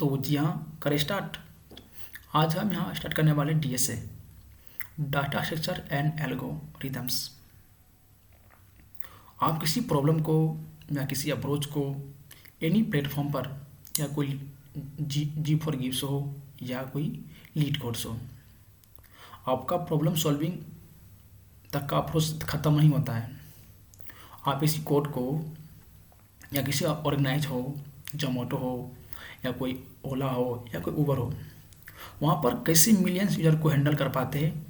तो जी हाँ, करें स्टार्ट। आज हम यहाँ स्टार्ट करने वाले DSA, data structure and algorithms. आप किसी प्रॉब्लम को या किसी अप्रोच को एनी प्लेटफॉर्म पर, या कोई जी फॉर गिव्स हो या कोई लीड कोड्स हो, आपका प्रॉब्लम सॉल्विंग तक का अप्रोच ख़त्म नहीं होता है। आप इसी कोड को या किसी ऑर्गेनाइज हो, जोमेटो हो या कोई ओला हो या कोई उबर हो, वहाँ पर कैसे मिलियंस यूज़र को हैंडल कर पाते हैं,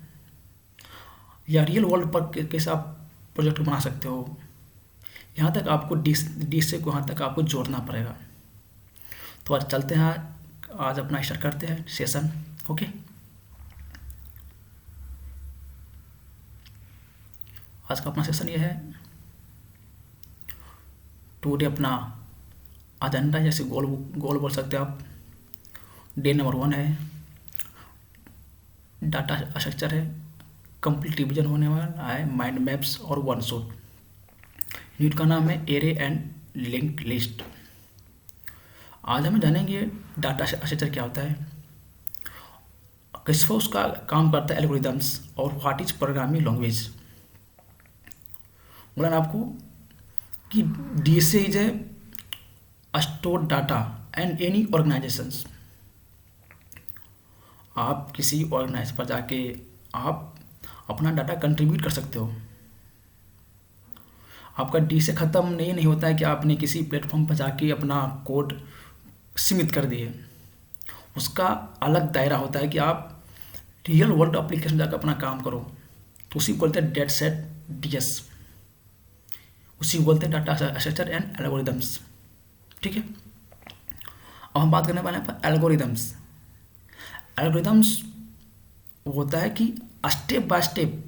या रियल वर्ल्ड पर कैसे आप प्रोजेक्ट बना सकते हो, यहाँ तक आपको डीएसए को यहाँ तक आपको जोड़ना पड़ेगा। तो आज चलते हैं, आज अपना स्टार्ट करते हैं सेशन। ओके, आज का अपना सेशन ये है। टुडे अपना एजेंडा, जैसे गोल बोल सकते हैं आप। डे नंबर 1 है, डाटा स्ट्रक्चर है, कंप्लीट रिवीजन होने वाला है, माइंड मैप्स और वन शॉट। यूनिट का नाम है एरे एंड लिंक्ड लिस्ट। आज हम जानेंगे डाटा स्ट्रक्चर क्या होता है, कैसे उसका काम करता है, एल्गोरिदम्स, और व्हाट इज प्रोग्रामिंग लैंग्वेज। बोला आपको कि DSA is a store data and any organisations. आप किसी ऑर्गेनाइज पर जाके आप अपना डाटा कंट्रीब्यूट कर सकते हो। आपका डीएसए ख़त्म नहीं होता है कि आपने किसी प्लेटफॉर्म पर जाके अपना कोड सीमित कर दिए। उसका अलग दायरा होता है कि आप रियल वर्ल्ड एप्लीकेशन जाकर अपना काम करो। तो उसी को बोलते हैं डेट सेट डीएस, उसी को बोलते हैं डाटा स्ट्रक्चर एंड एल्गोरिदम्स। ठीक है, अब हम बात करने वाले हैं पर एल्गोरिदम्स। एल्गोरिदम्स होता है कि स्टेप बाय स्टेप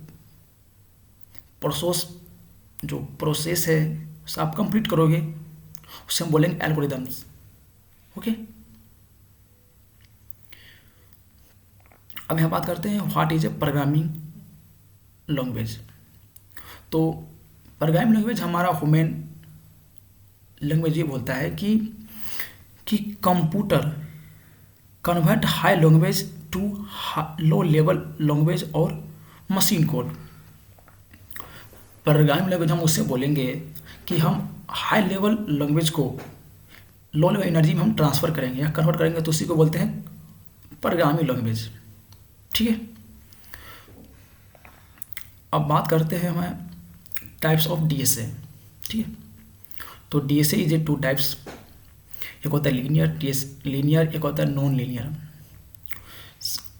प्रोसेस है उसे आप कंप्लीट करोगे, उसे हम बोलेंगे एल्गोरिदम्स। ओके, अब यहाँ बात करते हैं what is a programming language. तो प्रोग्रामिंग लैंग्वेज हमारा ह्यूमन लैंग्वेज ये बोलता है कि computer convert high language to low level language और मशीन कोड। प्रोग्रामिंग लैंग्वेज हम उससे बोलेंगे कि हम हाई लेवल लैंग्वेज को लो लेवल एनर्जी में हम ट्रांसफ़र करेंगे या कन्वर्ट करेंगे, तो उसी को बोलते हैं प्रोग्रामिंग लैंग्वेज। ठीक है, अब बात करते हैं हम टाइप्स ऑफ डीएसए। ठीक है, तो डीएसए इज ए 2 टाइप्स। एक होता है लीनियर, एक होता है नॉन लीनियर।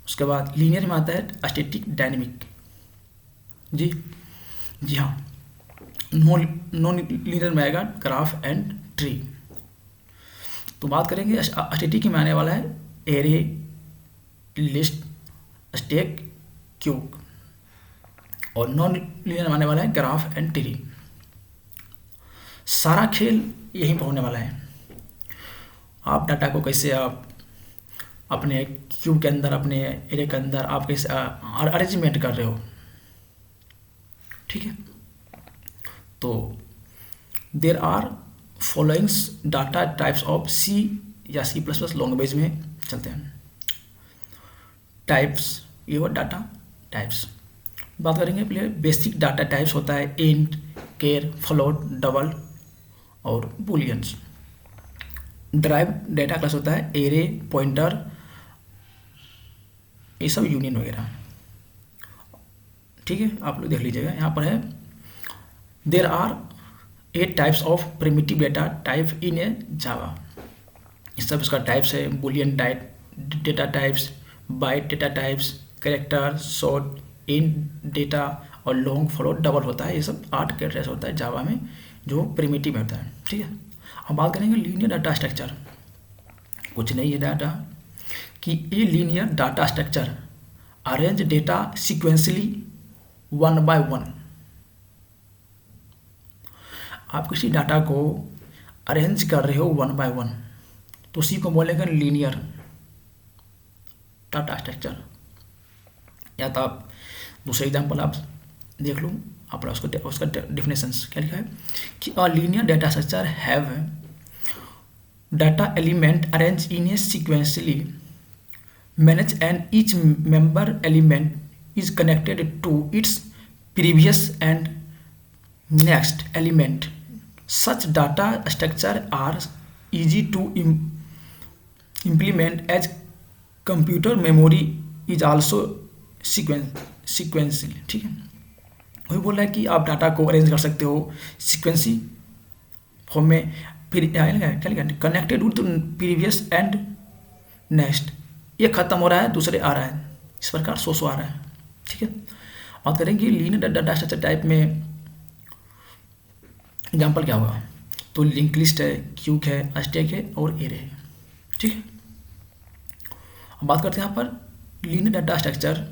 उसके बाद लीनियर में आता है स्टैटिक डायनेमिक। जी हाँ, नॉन लीनियर में आएगा ग्राफ एंड ट्री। तो बात करेंगे स्टैटिक में आने वाला है एरे, लिस्ट, स्टैक, क्यू, और नॉन लीनियर में आने वाला है ग्राफ एंड ट्री। सारा खेल यहीं पर होने वाला है। आप डाटा को कैसे आप अपने क्यूब के अंदर, अपने एरे के अंदर आप कैसे अरेंजमेंट कर रहे हो। ठीक है, तो there are followings data types of C या C++ लैंग्वेज में चलते हैं। टाइप्स, ये वो डाटा टाइप्स बात करेंगे। पहले बेसिक डाटा टाइप्स होता है इंट, केर, फ्लोट, डबल और बुलियंस। ड्राइव डेटा क्लास होता है एरे, पॉइंटर, ये सब यूनियन वगैरह। ठीक है, आप लोग देख लीजिएगा, यहाँ पर है there are 8 types of primitive data type in a Java. इस सब इसका टाइप्स है boolean data types, byte data types, character, short, int data और लॉन्ग, फ्लोट, डबल होता है। ये सब 8 कैरेक्टर्स होता है जावा में जो प्रिमिटिव होता है। ठीक है, अब बात करेंगे लीनियर डाटा स्ट्रक्चर। कुछ नहीं है डाटा कि ये linear data structure arrange data sequentially 1 by 1। आप किसी डाटा को अरेंज कर रहे हो 1 by 1, तो उसी को बोलेंगे लीनियर डाटा स्ट्रक्चर। या तो आप दूसरे एग्जाम्पल आप देख लो, आप उसका डेफिनेशंस क्या लिखा है कि a linear data structure have data element arranged in a sequentially manage and each member element is connected to its previous and next element. Such data structure are easy to implement as computer memory is also sequential. ठीक है, वही बोल रहा है कि आप data को arrange कर सकते हो सीक्वेंसी फॉर्म में, फिर क्या लिखा connected with previous and next, ये खत्म हो रहा है दूसरे आ रहा है, इस प्रकार सो आ रहा है। ठीक है, बात करेंगे लीनियर डाटा स्ट्रक्चर टाइप में एग्जाम्पल क्या होगा, तो लिंक लिस्ट है, क्यूक है, स्टैक है और एरे है। ठीक है, अब बात करते हैं यहाँ पर लीनियर डाटा स्ट्रक्चर।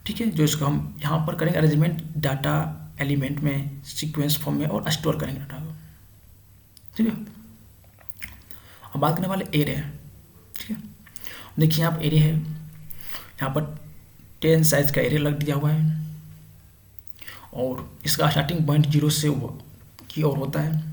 ठीक है, जो इसको हम यहाँ पर करेंगे अरेंजमेंट डाटा एलिमेंट में सीक्वेंस फॉर्म में और स्टोर करेंगे डाटा को। ठीक है, अब बात करने वाले एरे है। ठीक है, देखिए यहाँ पर एरे है, यहाँ पर 10 साइज का एरे लग दिया हुआ है और इसका स्टार्टिंग पॉइंट 0 से की ओर होता है।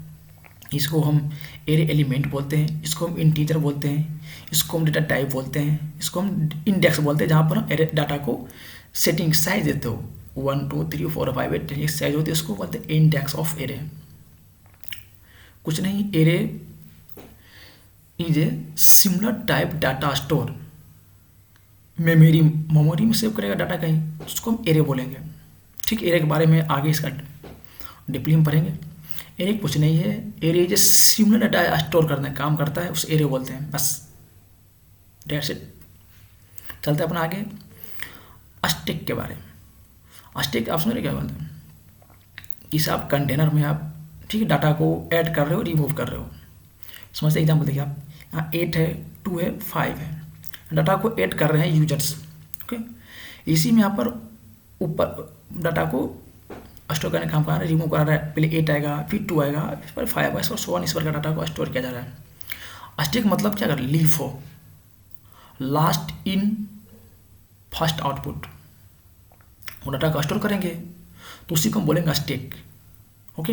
इसको हम एरे एलिमेंट बोलते हैं, इसको हम इंटीजर बोलते हैं, इसको हम डेटा टाइप बोलते हैं, इसको हम इंडेक्स बोलते हैं, जहाँ पर हम एरे डाटा को सेटिंग साइज देते हो 1 2 3 4 5 8 10 साइज होती है, इसको बोलते हैं इंडेक्स ऑफ एरे। कुछ नहीं, array is a similar type data store, memory में सेव करेगा डाटा कहीं, उसको हम एरे बोलेंगे। ठीक, एरे के बारे में आगे इसका डीपली हम पढ़ेंगे। एरे कुछ नहीं है, एरे जो सिमिलर डाटा स्टोर करने का काम करता है उस एरे बोलते हैं, बस डेट्स इट। चलते हैं अपना आगे स्टैक के बारे में। स्टैक आप समझ रहे क्या बोलते हैं, इस आप कंटेनर में आप ठीक है डाटा को ऐड कर रहे हो, रिमूव कर रहे हो। समझते एग्जाम्पल देखिए, आप यहाँ 8 है, 2 है, 5 है, डाटा को ऐड कर रहे हैं यूजर्स। ओके, इसी में यहाँ पर ऊपर डाटा को स्टोर करने का काम कर रहा है, रिमूव करा रहा है, पहले 8 आएगा, फिर 2 आएगा, फिर 5 आएगा, इस पर 1 इस पर का डाटा को स्टोर किया जा रहा है। स्टैक मतलब क्या कर, लीफ हो, लास्ट इन फर्स्ट आउटपुट, वो डाटा को स्टोर करेंगे तो उसी को हम बोलेंगे स्टैक। ओके,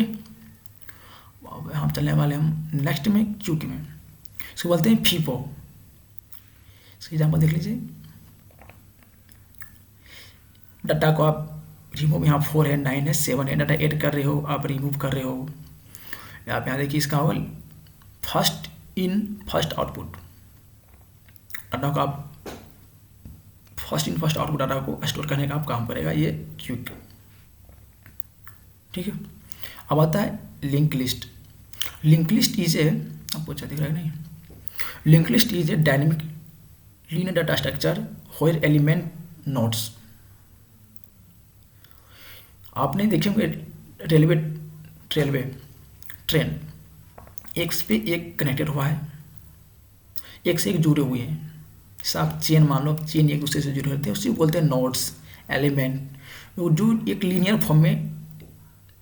हम चलने वाले हम नेक्स्ट में क्यूक में, इसको बोलते हैं फीफो। इसका एग्जाम्पल देख लीजिए, डाटा को आप रिमूव, यहाँ 4 है, 9 है, 7 है, डाटा ऐड कर रहे हो, आप रिमूव कर रहे हो। आप यहाँ देखिए इसका होगा first in first output, data को आप first in first output data को स्टोर करने का आप काम करेगा ये क्यूक। ठीक है, अब आता है link list. Link list is a, आपको अच्छा दिख रहा है नहीं, link list is a dynamic linear data structure where element nodes. आपने देखे होंगे ट्रेन एक पे एक कनेक्टेड हुआ है, एक से एक जुड़े हुए हैं, सब चेन मान लो, चेन एक दूसरे से जुड़े होते हैं, उसी को बोलते हैं नोड्स एलिमेंट, जो एक लीनियर फॉर्म में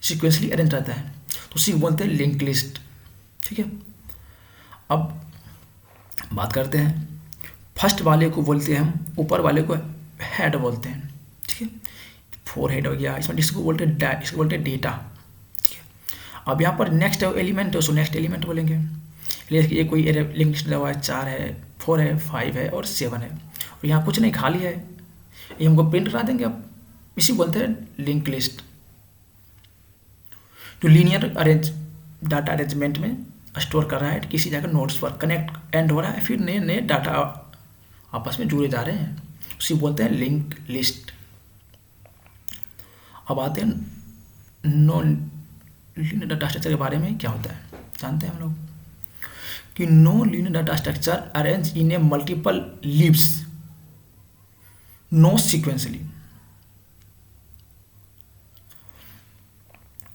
सिक्वेंसली अरेंज रहता है, तो उसी को बोलते हैं लिंक लिस्ट। ठीक है, अब बात करते हैं फर्स्ट वाले को बोलते हैं हम, ऊपर वाले को हेड बोलते हैं। ठीक है, 4 हेड हो गया, इसमें इसको बोलते हैं डेटा। ठीक है, अब यहाँ पर नेक्स्ट एलिमेंट है, उसको नेक्स्ट एलिमेंट बोलेंगे। ये कोई लिंक लिस्ट हुआ है, 4 है, 4 है, 5 है और 7 है, और यहाँ कुछ नहीं खाली है, ये हमको प्रिंट करा देंगे। अब इसी बोलते हैं लिंक लिस्ट, जो लीनियर डाटा अरेंजमेंट में स्टोर कर रहा है, किसी जगह नोड्स पर कनेक्ट एंड हो रहा है, फिर नए नए डाटा आपस में जुड़े जा रहे हैं, उसी बोलते हैं लिंक लिस्ट। अब आते हैं नो लीनियर डाटा स्ट्रक्चर के बारे में, क्या होता है जानते हैं हम लोग कि no linear data structure arrange in a multiple leaves no sequentially.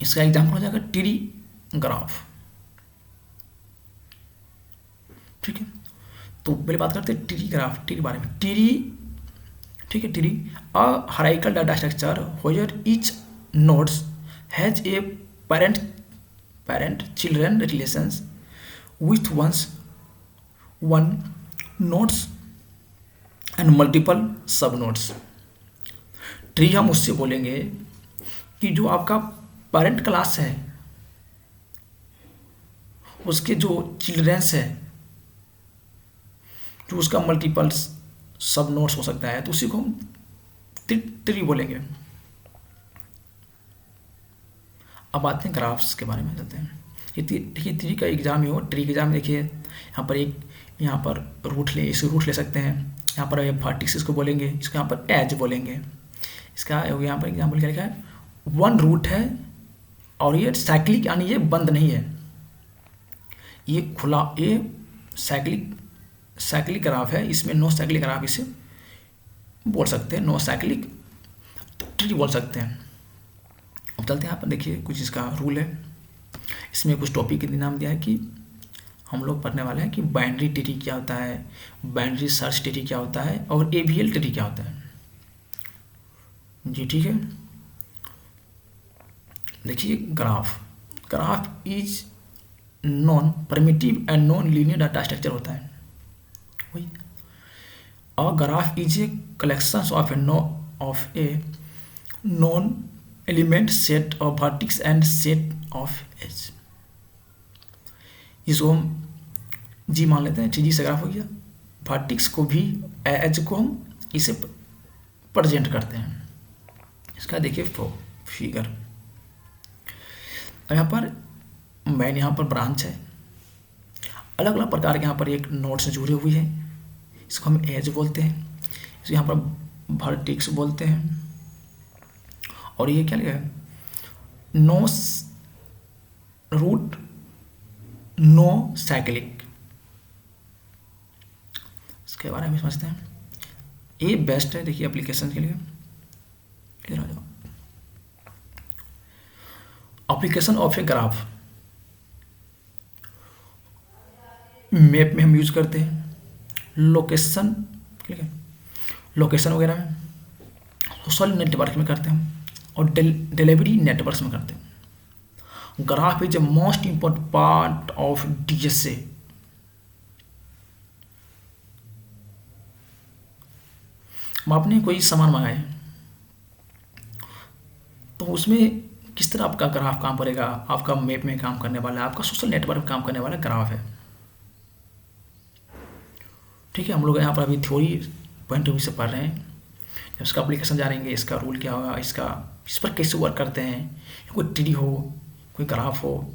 इसका एग्जाम्पल हो जाएगा ट्री ग्राफ। ठीक है, तो पहले बात करते हैं ट्री ग्राफ, ट्री के बारे में। ट्री, ठीक है, tree a hierarchical data structure where each nodes has a parent children relations with one nodes and multiple सब nodes। ट्री हम उससे बोलेंगे कि जो आपका पेरेंट क्लास है उसके जो चिल्ड्रेंस है, जो उसका मल्टीपल सब नोट्स हो सकता है, तो उसी को हम ट्री बोलेंगे। अब आते हैं ग्राफ्स के बारे में चलते हैं। ये देखिए ट्री का एग्जाम ही हो, ट्री के एग्जाम देखिए यहाँ पर यहाँ पर इसे रूट ले सकते हैं, यहाँ पर वर्टिक्स इसको बोलेंगे, इसको यहाँ पर एज बोलेंगे। इसका यहाँ पर एग्जाम्पल क्या लिखा है, वन रूट है और ये साइक्लिक यानी ये बंद नहीं है, ये खुला, ये साइक्लिक ग्राफ है, इसमें नो साइक्लिक ग्राफ इसे बोल सकते हैं, नो साइक्लिक ट्री बोल सकते हैं। अब चलते हैं यहाँ पर देखिए कुछ इसका रूल है, इसमें कुछ टॉपिक के नाम दिया है कि हम लोग पढ़ने वाले हैं कि बाइनरी ट्री क्या होता है, बाइनरी सर्च ट्री क्या होता है और AVL ट्री क्या होता है जी। ठीक है, देखिए graph is non primitive and non linear data structure होता है वही। और graph is a collection of a non element set of vertex and set of edge. इसको हम जी मान लेते हैं, जी से ग्राफ हो गया, वर्टिक्स को भी एज को हम इसे प्रेजेंट करते हैं। इसका देखिए फिगर, अब यहाँ पर मैन, यहाँ पर ब्रांच है, अलग अलग प्रकार के यहाँ पर एक नोड से जुड़े हुए हैं, इसको हम एज बोलते हैं, इसको यहाँ पर वर्टिक्स बोलते हैं। और ये क्या लिखा है, नो रूट नो साइक्लिक, इसके बारे में समझते हैं। ये बेस्ट है देखिए एप्लीकेशन के लिए, इधर आ जाओ। Application of a graph, map में हम यूज करते हैं, लोकेशन, ठीक है, लोकेशन वगैरह में, सोशल नेटवर्क में करते हैं और डिलीवरी नेटवर्क्स में करते हैं। Graph is a most important part of DSA। आपने कोई सामान मंगाए तो उसमें किस तरह आपका ग्राफ काम करेगा, आपका मैप में काम करने वाला है, आपका सोशल नेटवर्क में काम करने वाला ग्राफ है। ठीक है, हम लोग यहाँ पर अभी थ्योरी पॉइंट ऑफ व्यू से पढ़ रहे हैं, जब इसका एप्लीकेशन जानेंगे, इसका रूल क्या होगा, इस पर कैसे वर्क करते हैं, कोई ट्री हो, कोई ग्राफ हो,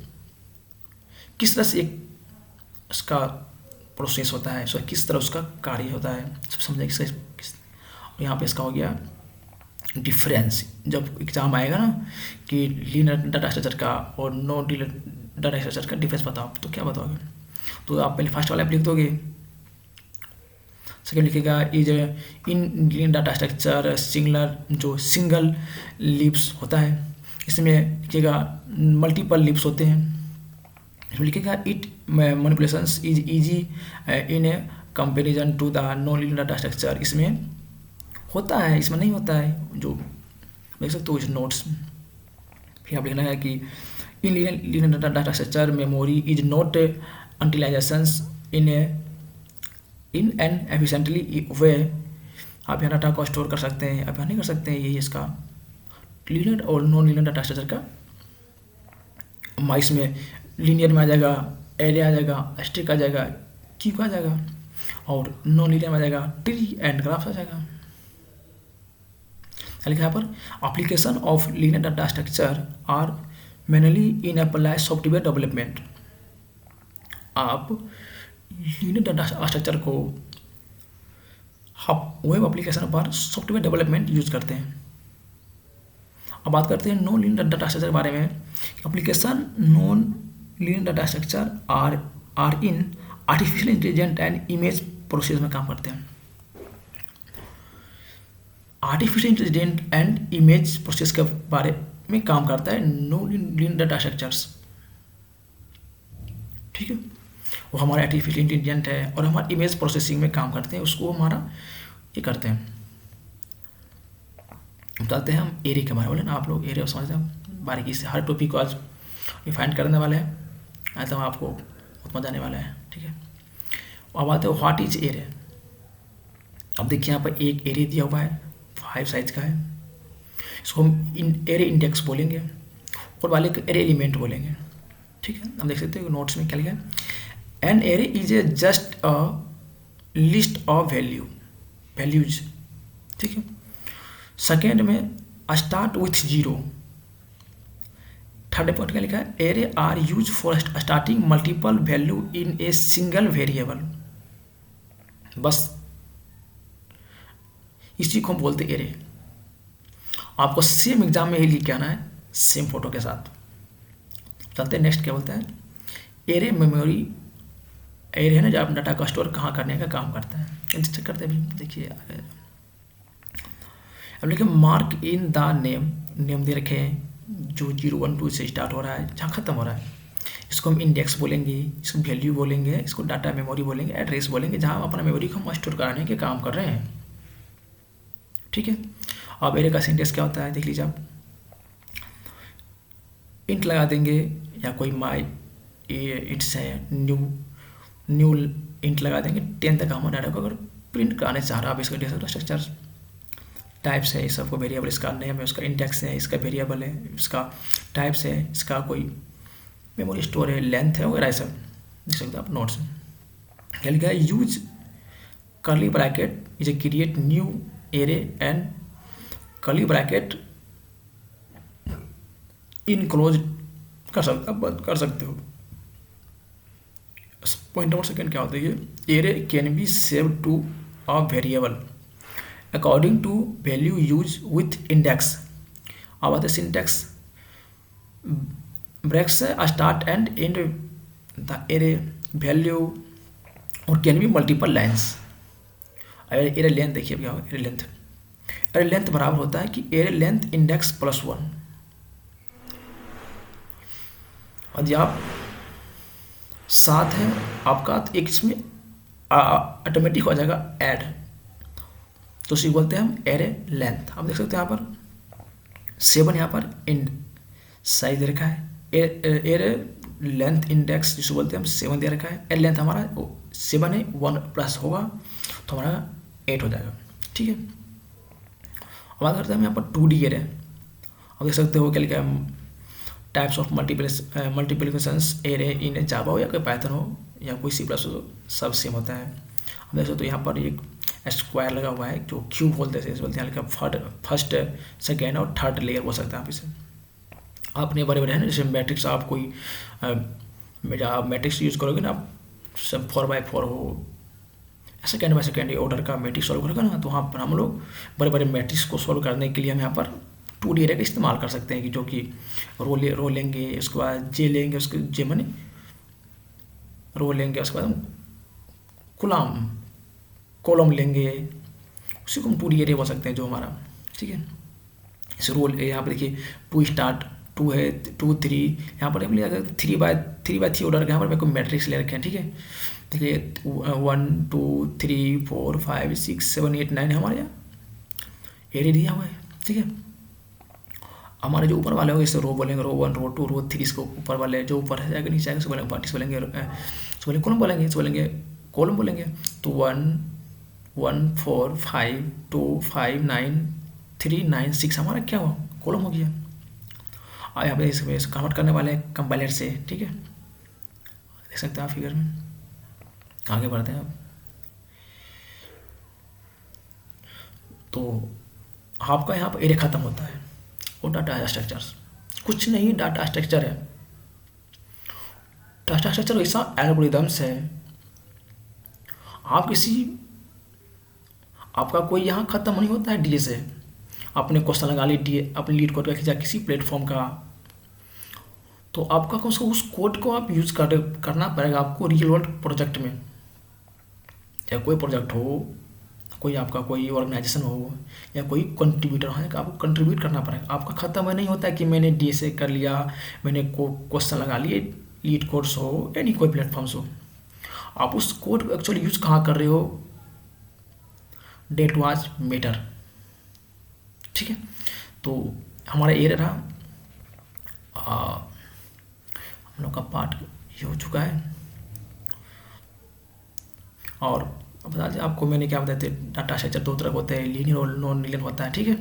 किस तरह से एक इसका प्रोसेस होता है, किस तरह उसका कार्य होता है, सब समझेंगे। और यहाँ पे इसका हो गया डिफरेंस, जब एग्जाम आएगा ना कि लीनियर डाटा स्ट्रक्चर का और नो लीनियर डाटा स्ट्रक्चर का डिफरेंस बताओ, तो क्या बताओगे, तो आप पहले फर्स्ट वाला लिख दोगे, सेकेंड लिखेगा is in linear data structure singular, जो सिंगल लीव्स होता है, इसमें लिखेगा मल्टीपल लीव्स होते हैं, इसमें लिखेगा it manipulations is easy in a comparison to the non linear data structure, इसमें होता है, इसमें नहीं होता है, जो देख सकते हो इस नोट्स। फिर आप लिखना है कि in linear data structure memory is not utilisations in an efficiently way, आप यहाँ डाटा को स्टोर कर सकते हैं, आप यहाँ नहीं कर सकते हैं, यही इसका लीनियर और नॉन लीनियर डाटा स्ट्रक्चर का। माइस में लीनियर में आ जाएगा, एरे आ जाएगा, स्टिक आ जाएगा, क्यूब आ जाएगा, और नॉन लीनियर में आ जाएगा ट्री एंड ग्राफ आ जाएगा। लिखा यहाँ पर application of linear data structure are mainly in apply software development. आप लीनियर डाटा स्ट्रक्चर को आप वेब एप्लीकेशन पर सॉफ्टवेयर डेवलपमेंट यूज करते हैं। अब बात करते हैं नॉन लीनियर डाटा स्ट्रक्चर के बारे में। Application non linear data structure are in artificial intelligence and image process में काम करते हैं। Artificial intelligence and image process के बारे में काम करता है नॉन लीनियर डाटा स्ट्रक्चर्स। ठीक है, वो हमारा आर्टिफिशियल इंटेलिजेंट है और हमारा इमेज प्रोसेसिंग में काम करते हैं, उसको हमारा ये करते हैं। बताते हैं हम एरे के बारे में ना, आप लोग एरे समझते हैं बारीकी से, हर टॉपिक को आज डिफाइन करने वाले हैं, आज तो आपको बहुत मजा आने वाला है। ठीक है, अब आते हैं व्हाट इज एरे। अब देखिए यहाँ पर एक एरे दिया हुआ है, 5 साइज का है, इसको हम एरे इंडेक्स बोलेंगे और वाले को एरे एलिमेंट बोलेंगे। ठीक ठीक है, हम देख सकते हो नोट्स में क्या लिखा है, an array is a just a list of values, ठीक है। सेकेंड में start with zero. Third point क्या लिखा है, array are use for starting multiple value in a single variable. बस इसी को हम बोलते हैं एरे। आपको सेम एग्जाम में यही लिख के आना है, सेम फोटो के साथ। चलते हैं नेक्स्ट, क्या बोलते हैं, एरे मेमोरी। एरे है ना, जो आप डाटा का स्टोर कहाँ करने का काम करता है, चेक करते हैं अभी। देखिए अब लिखे मार्क इन द नेम दे रखे हैं, जो 0 1 2 से स्टार्ट हो रहा है, जहाँ खत्म हो रहा है, इसको हम इंडेक्स बोलेंगे, इसको वैल्यू बोलेंगे, इसको डाटा मेमोरी बोलेंगे, एड्रेस बोलेंगे, जहाँ हम अपना मेमोरी को हम स्टोर कराने के काम कर रहे हैं, ठीक है। अब एरे का सिंटेक्स क्या होता है देख लीजिए आप। इंट लगा देंगे या कोई माई इंट्स है, न्यू इंट लगा देंगे 10 तक हमारे डाटा को अगर प्रिंट कराने चाह रहा है आप इसका डेटा स्ट्रक्चर। टाइप्स है, सबको वेरिएबल, इसका नेम है, उसका इंडेक्स है, इसका वेरिएबल है, इसका टाइप्स है, इसका कोई मेमोरी स्टोर है, लेंथ है वगैरह, सब देख सकते हो आप नोट्स में। क्या लिखा है, use curly bracket is a create new array and curly bracket enclose कर सकते, बंद कर सकते हो। पॉइंट नंबर सेकेंड क्या होता है, ये array can be save to a variable according to value use with index. अब आते syntax, braces start and and the array value और can be multiple lines. Array length देखिए क्या होगा, एरे लेंथ बराबर होता है कि एरे लेंथ इंडेक्स प्लस 1। यदि आप 7 है आपका, तो एक इसमें ऑटोमेटिक हो जाएगा ऐड, तो उसी बोलते हैं हम एरे लेंथ। आप देख सकते हैं यहाँ पर 7 यहाँ पर इंड साइज दे रखा है, एरे लेंथ इंडेक्स जिसको बोलते हैं हम 7 दे रखा है, एरे लेंथ हमारा 7 है, 1 प्लस होगा तो हमारा 8 हो जाएगा, ठीक है। अब बात करते हैं हम यहाँ पर 2D एरे। आप देख सकते हो क्या लिखा है, types of multiplications array in Java हो या कोई पाइथन हो या कोई C+ हो, सब सेम होता है। आप देख सकते हो यहाँ पर एक स्क्वायर लगा हुआ है जो क्यूब बोलते हैं, बोलते हैं लिखा फर्स्ट सेकेंड और थर्ड लेयर बोल सकते हैं आप इसे। आपने बड़े बड़े है ना, जैसे मैट्रिक्स, आप कोई आप मैट्रिक्स यूज़ करोगे ना, आप सब 4x4 हो, सेकेंड बाय सेकेंड ऑर्डर का मैट्रिक्स सॉल्व करोगे ना, तो वहाँ पर हम लोग बड़े बड़े मैट्रिक्स को सॉल्व करने के लिए हम यहाँ पर 2D एरे का इस्तेमाल कर सकते हैं, कि जो कि रो लेंगे, उसके बाद जे लेंगे, उसके जे मने रो लेंगे, उसके बाद हम कॉलम लेंगे, उसी को हम 2D एरे बोल सकते हैं जो हमारा, ठीक है। इस रोल यहाँ पर देखिए 2 स्टार्ट 2 है, 2 3, यहाँ पर हम लिया 3x3 ऑर्डर का यहाँ पर मेरे को मैट्रिक्स ले रखे हैं, ठीक है। देखिए 1 2 3 4 5 6 7 8 9 हमारे यहाँ एरे दिया हुआ है, ठीक है। हमारे जो ऊपर वाले हो जैसे रो बोलेंगे, रो 1 रो 2 रो 3, इसको ऊपर वाले जो ऊपर है जाएगा, नीचे आएगा उसको बोलेंगे पार्टिस बोलेंगे, कॉलम बोलेंगे, इसको बोलेंगे कॉलम बोलेंगे। तो 1 1 4 5 2 5 9 3 9 6 हमारा क्या हुआ, कॉलम हो गया। और यहाँ पे इसमें कन्वर्ट करने वाले हैं कंपाइलर से, ठीक है, देख सकते हैं आप फिगर में। आगे बढ़ते हैं आप। तो आपका यहाँ पर एरे खत्म होता है और डाटा स्ट्रक्चर्स कुछ नहीं, डाटा स्ट्रक्चर है। डाटा स्ट्रक्चर ऐसा एल्गोरिदम्स है, आपका कोई यहाँ खत्म नहीं होता है डी से। आपने क्वेश्चन लगा ली डी, अपने लीड कोड का खींचा किसी प्लेटफॉर्म का, तो आपका उस कोड को आप यूज करना पड़ेगा आपको रियल वर्ल्ड प्रोजेक्ट में। चाहे कोई प्रोजेक्ट हो, कोई आपका कोई ऑर्गेनाइजेशन हो या कोई कंट्रीब्यूटर हो, आपको कंट्रीब्यूट करना पड़ेगा। आपका खत्म नहीं होता है कि मैंने डी से कर लिया, मैंने क्वेश्चन लगा लिए, लीड कोर्स हो यानी कोई प्लेटफॉर्म्स हो, आप उस कोड को एक्चुअली यूज कहाँ कर रहे हो, डेट वाज मैटर, ठीक है। तो हमारा एरे रहा, हम लोग का पार्ट ये हो चुका है। और बता दें आपको मैंने क्या बताया थे, डाटा स्ट्रक्चर 2 तरह होते हैं, लीनियर और नॉन लीनियर होता है, ठीक है।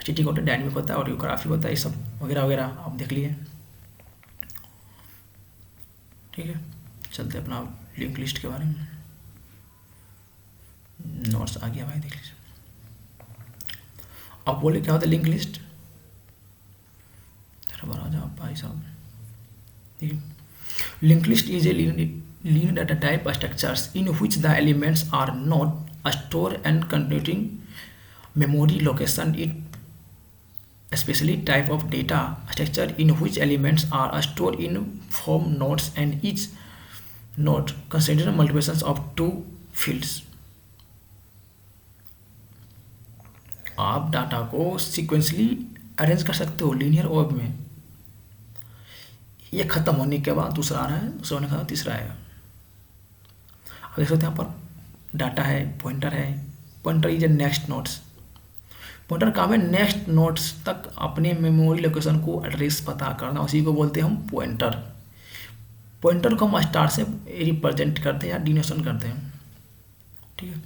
स्टैटिक होता है, डायनामिक होता है और ग्राफिक होता है, ये सब वगैरह वगैरह आप देख लिए। ठीक है, चलते अपना लिंक लिस्ट के बारे में। नोट्स आ गया भाई, देख लीजिए। अब बोले क्या होता है लिंक लिस्ट, थोड़ा बार आ जाओ भाई साहब। ठीक है, linked list is a linear data type structures in which the elements are not stored and containing memory location. It especially type of data structure in which elements are stored in form nodes and each node considers multiplications of two fields. आप data को sequentially arrange कर सकते हो linear order में। ये खत्म होने के बाद दूसरा आ रहा है, दूसरा होने के बाद तीसरा आएगा। अब देख सकते हैं यहाँ पर डाटा है, पॉइंटर है। Pointer is A next notes. Pointer काम है नेक्स्ट नोट्स तक अपने मेमोरी लोकेशन को एड्रेस पता करना, उसी को बोलते हैं हम पॉइंटर। पॉइंटर को हम स्टार से रिप्रेजेंट करते हैं या डिनोशन करते हैं। ठीक है,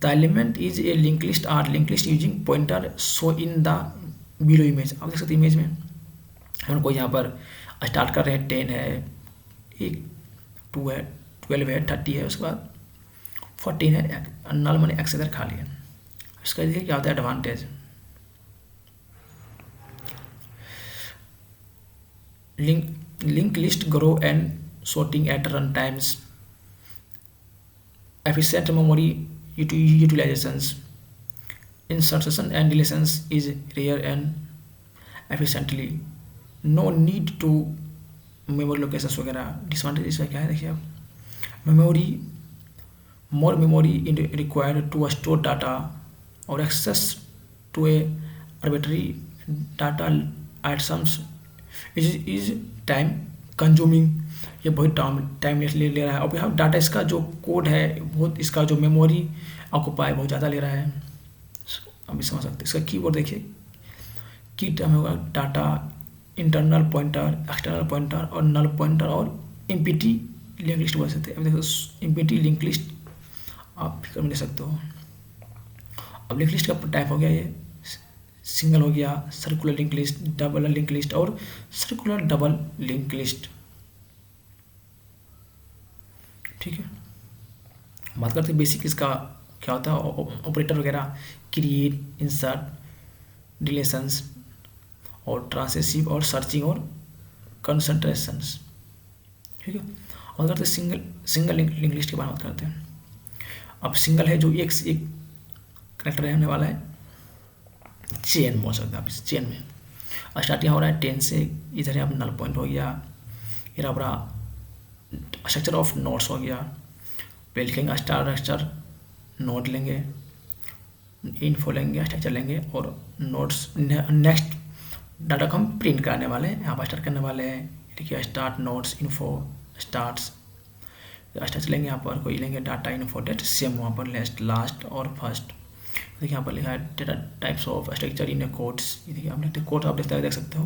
the element is a link list are link list using pointer show in the below image. आप देख सकते हैं इमेज में हम कोई यहाँ पर स्टार्ट कर रहे हैं, 10 है, 2 है, 12 है, 30 है, उसके बाद 14 है, नल मैंने एक्स इधर खा लिया। इसका देखिए क्या होता है advantage. Link list grow and sorting at run times, efficient memory utilizations, insertion and deletions is rare and efficiently, no need to memory locations वगैरह। डिसएडवांटेज इसका क्या है देखिए आप, memory more memory required to store data or access to a arbitrary data items is time consuming। ये बहुत time ले रहा है। और यहाँ डाटा इसका जो कोड है बहुत, इसका जो मेमोरी ऑक्यूपाई बहुत ज़्यादा ले रहा है। अभी समझ सकते हैं। इसका कीवर्ड देखिए, की टर्म होगा data, internal pointer, external pointer और नल पॉइंटर और एम्प्टी लिंक लिस्ट बोल सकते हैं। अब देखो एम्प्टी लिंक लिस्ट आप फिक्र में ले सकते हो। अब लिंक लिस्ट का टाइप हो गया ये सिंगल हो गया, circular link list, double link list और सर्कुलर डबल लिंक लिस्ट। ठीक है, बात करते हैं बेसिक इसका क्या होता है, ऑपरेटर वगैरह, क्रिएट, इंसर्ट, डिलेशंस और ट्रांसेसिव और सर्चिंग और कंसंट्रेशंस। ठीक है, बात करते हैं सिंगल लिंक लिस्ट के बारे में बात करते हैं। अब सिंगल है जो एक से एक कनेक्ट रहने वाला है, चेन बोल सकते हैं आप इस चेन में। स्टार्ट यहाँ हो रहा है 10 से, इधर यहाँ नल पॉइंट हो गया, फिर अपना स्ट्रक्चर ऑफ नोड्स हो गया। पहले लिखेंगे स्ट्रक्चर, नोड लेंगे, इन्फो लेंगे, स्ट्रक्चर लेंगे और नोड्स नेक्स्ट डाटा को हम प्रिंट करने वाले हैं, यहाँ पर स्टार्ट करने वाले हैं। देखिए start nodes info starts, structure लेंगे, यहाँ पर कोई लेंगे डाटा इन्फो डेट सेम, वहाँ पर लास्ट और फर्स्ट। देखिए यहाँ पर लिखा है data types of structure in codes. देखिए आप देखते कोड आप देख सकते हो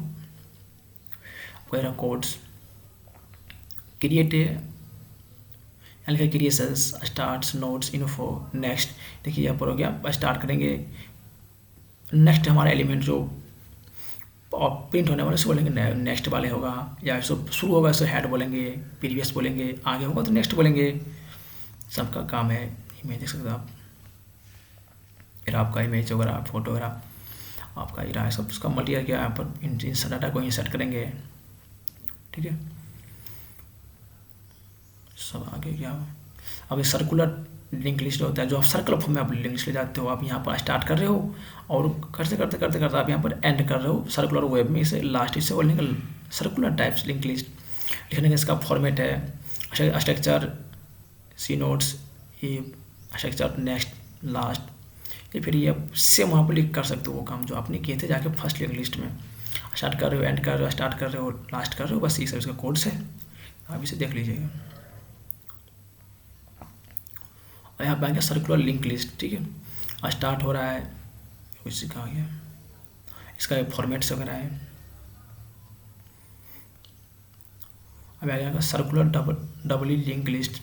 वगैरह कोड्स। क्रिएट लिखा creations, starts, nodes, info, next. देखिए यहाँ पर हो गया स्टार्ट करेंगे, नेक्स्ट हमारा एलिमेंट जो प्रिंट होने वाले उसको बोलेंगे नेक्स्ट वाले होगा, या शुरू होगा तो हेड बोलेंगे, प्रीवियस बोलेंगे, आगे होगा तो नेक्स्ट बोलेंगे। सबका काम है। इमेज देख सकते हो आप, फिर आपका इमेज वगैरह, फोटो वगैरह आपका ये रहा है सब, उसका मटेरियल क्या है, यहाँ पर इन डाटा को इंसर्ट करेंगे। ठीक है, सब आगे क्या। अब एक सर्कुलर लिंक लिस्ट होता है जो आप सर्कुलर फॉर्म में आप लिंक लिस्ट ले जाते हो। आप यहाँ पर स्टार्ट कर रहे हो और करते करते करते करते आप यहाँ पर एंड कर रहे हो सर्कुलर वेब में, इसे लास्ट इसे बोलेंगे सर्कुलर टाइप्स लिंक लिस्ट। लिखने का इसका फॉर्मेट है स्ट्रक्चर, सी नोट्स, ये स्ट्रक्चर, नेक्स्ट, लास्ट। ये फिर ये सेम वहाँ पर लिख कर सकते हो वो काम जो आपने किए थे जाके फर्स्ट लिंक लिस्ट में। स्टार्ट कर रहे हो, एंड कर रहे हो, स्टार्ट कर रहे हो, लास्ट कर रहे हो, बस ये सब इसका कोड्स है, आप इसे देख लीजिएगा। और यहाँ पे आ गया सर्कुलर लिंक लिस्ट। ठीक है, स्टार्ट हो रहा है, इसी का आ गया, इसका फॉर्मेट्स वगैरह है। अब आ गया सर्कुलर डबली लिंक लिस्ट।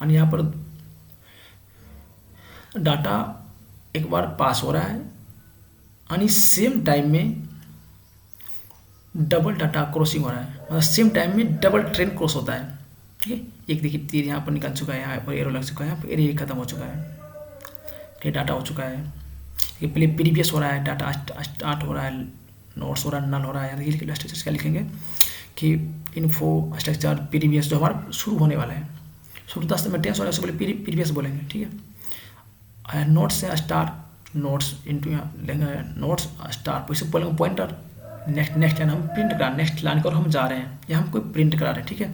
और यहाँ पर डाटा एक बार पास हो रहा है, यानी सेम टाइम में डबल डाटा क्रॉसिंग हो रहा है, मतलब सेम टाइम में डबल ट्रेन क्रॉस होता है। ठीक है, एक देखिए तीर यहाँ पर निकल चुका है, यहाँ पर एरो लग चुका है, यहाँ पर एरिया खत्म हो चुका है, ठीक डाटा हो चुका है। ये पहले प्रीवियस हो रहा है, डाटा स्टार्ट हो रहा है, नोट्स हो रहा है, नल हो रहा है। देखिए स्ट्रक्चर क्या लिखेंगे कि इन्फो स्ट्रक्चर प्रीवियस जो हमारा शुरू होने वाला है, शुरू 10 में टेंस हो रहा है, उससे पहले प्रीवियस बोलेंगे। ठीक है, नोट्स से स्टार्ट, नोट्स इंटू यहाँ लेंगे नोट्स स्टार्ट, वैसे बोलेंगे पॉइंटर, नेक्स्ट नेक्स्ट लाइन हम प्रिंट करा, नेक्स्ट लाइन को हम जा रहे हैं या हम कोई प्रिंट करा रहे हैं। ठीक है,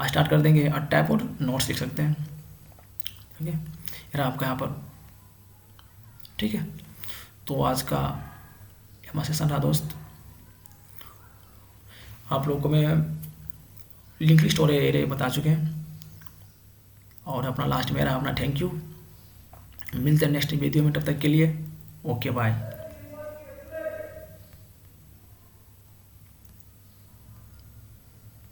स्टार्ट कर देंगे और टैप और नोट्स लिख सकते हैं। ठीक है, ये रहा आपका यहाँ पर। ठीक है, तो आज का हमारा सेशन रहा दोस्त। आप लोगों को मैं लिंक लिस्ट और एरे बता चुके हैं, और अपना लास्ट में रहा अपना थैंक यू। मिलते हैं नेक्स्ट वीडियो में, तब तक के लिए ओके बाय।